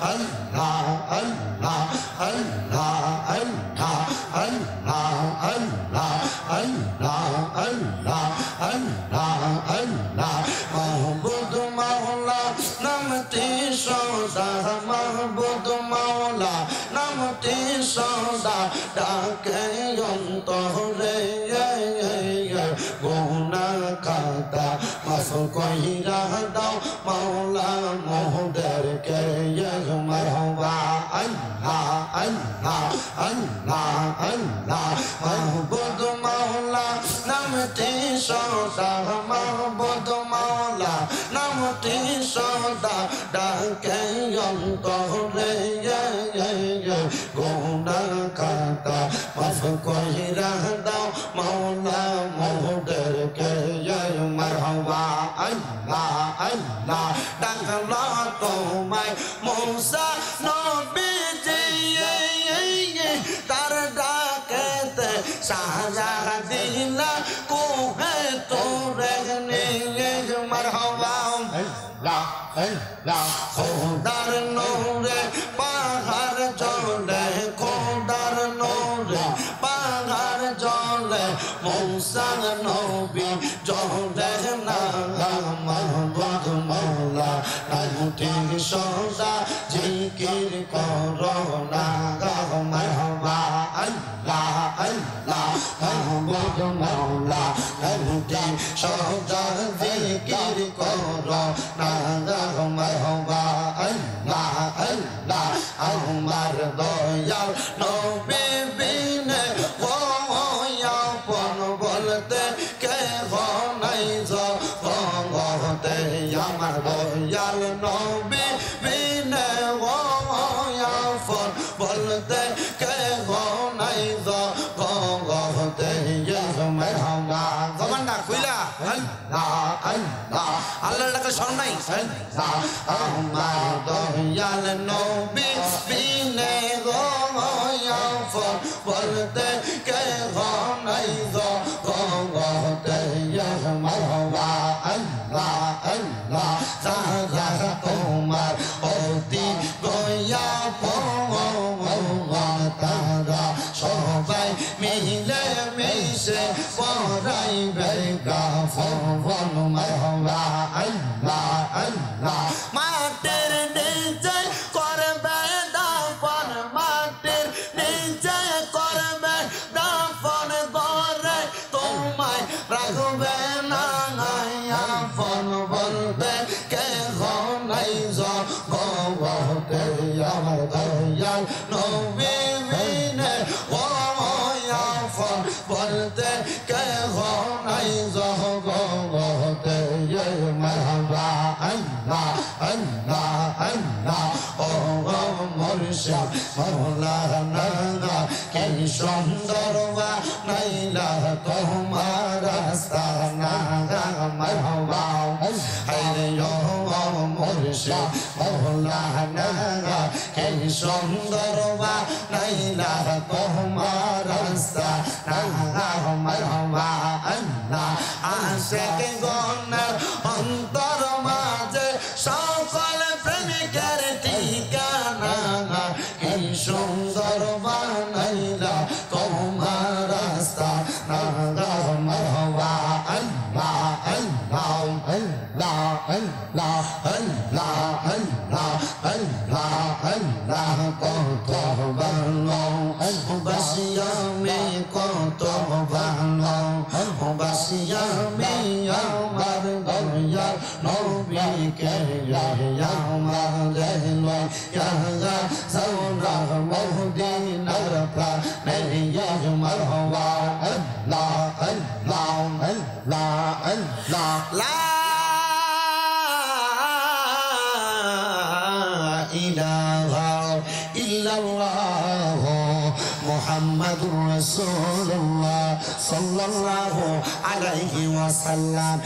Allah Allah Allah Allah Allah Allah Allah Allah Allah Allah মাহবুব মাওলা নামটি সদা মাহবুব মাওলা নামটি সদা ডাকে অন্তরে গুনাহ খাতা মাফ কইরা দাও মাওলা মোহদেরকে মারহাবা আল্লাহ আল্লাহ আল্লাহ আল্লাহ মাহবুব মাওলা নামটি সদা মাহবুব মাওলা নামটি সদা ডাকে অন্তরে গুনাহ খাতা মাফ কইরা দাও মাওলা মোহদেরকে মারহাবা আল্লাহ আল্লাহ ডাকলা তোমায় মুসা নবীজি তার ডাকেতে সাজা দিলা কোহে তোরে নিয়ে মারহাবা আল্লাহ আল্লাহ খোদার নূরে পাহাড় চলে খোদার নূরে পাহাড় চলে মুসা নবী চলে না মাহবুব মাওলা নামটি সদা জিকির করো না মারহাবা আল্লাহ আল্লাহ মাহবুব মাওলা নামটি সদা জিকির করো না মারহাবা আল্লাহ আল্লাহ আমার দয়াল নবী বিনে আপন বলতে কে নাই জগতে আমার দয়াল নবী বিনে আপন বলতে কে নাই জগতে মারহাবা জবানটা কইলা আল্লাহ আল্লাহ আল্লাহর ডাকে শরণ নাই আমার দয়াল নবী বিনে আপন বলতে কে নাই জগতে মারহাবা আল্লাহ আল্লাহ সাজা তোমার অতি গয়া তারা সবাই মিলে মিশে পড়াইবে গাফল মারহাবা আল্লাহ আল্লাহ মাটির নিচে করবে দাফন মাটির নিচে করবে দাফন করে তোমায় রাখবে না আপন বলতে কে নাই জগতে আমার দয়াল নবী বিনে আপন বলতে কে নাই জগতে মারহাবা আল্লাহ আল্লাহ আল্লাহ ও মুর্শিদ মাওলানা কে সুন্দর বানাইলা তোমার আস্তানা মারহাবা আরে ও মুর্শিদ মাওলানা কে সুন্দর বানাইলা তোমার আস্তানা মারহাবা আল্লাহ আশিক গণের অন্তর মাঝে সকল প্রেমিকের ঠিকানা কি সুন্দর বানাইলা তোমার রাস্তা না মারহাবা আল্লাহ আল্লাহ আল্লাহ আল্লাহ আল্লাহ আল্লাহ আল্লাহ আল্লাহ কত ভালো বাসিয়ামে কত ভালো বাসিয়ামে আমার দয়াল নবীকে আমার ইয়া সাওরা মদিনার প্রাণে মারহাবা আল্লাহ আল্লাহ আল্লাহ আল্লাহ লা ইলাহা ইল্লাল্লাহ মুহাম্মাদুর রাসূলুল্লাহ সাল্লাল্লাহু আলাইহি ওয়াসাল্লাম।